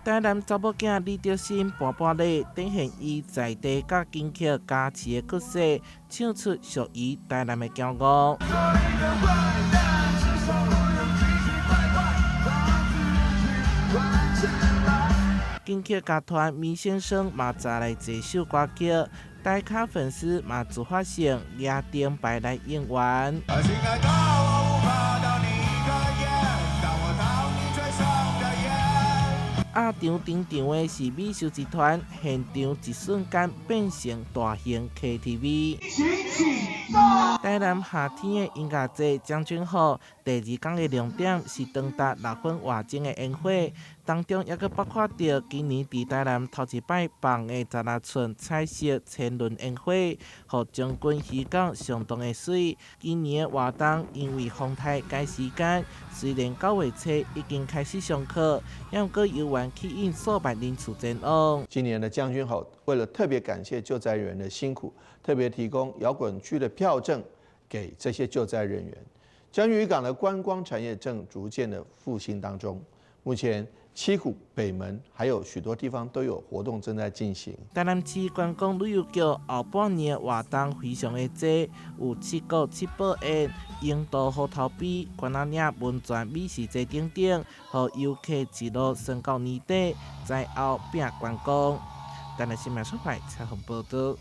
台南查某囝李德新搬搬咧，展现伊在地甲金曲加持的角色，唱出属于台南的骄傲。金曲乐团米先生嘛再来一首歌曲，台卡粉丝嘛自发性举灯牌来应援。压场顶场的是美秀集团，现场一瞬间变成大型 KTV。台南夏天的音乐节将军好，第二天的亮点是长达6分外钟的烟火，当中也佫包括着今年伫台南头一摆放的16寸彩色千轮烟火，互将军渔港相当的水。今年的活动因为风台改时间，虽然9月初已经开始上课，也毋过游玩吸引数百人次前往。今年的将军好，为了特别感谢救灾人员的辛苦，特别提供摇滚区的票证给这些救灾人员。将军渔港的观光产业正逐渐的复兴当中，目前七股、北门还有许多地方都有活动正在进行。台南市观光旅游局后半年活动非常的多，有7国7宝宴、樱桃虎头比、关仔岭温泉美食节等等，和游客一路升到年底，在后拼观光。台南新闻出版采访报道。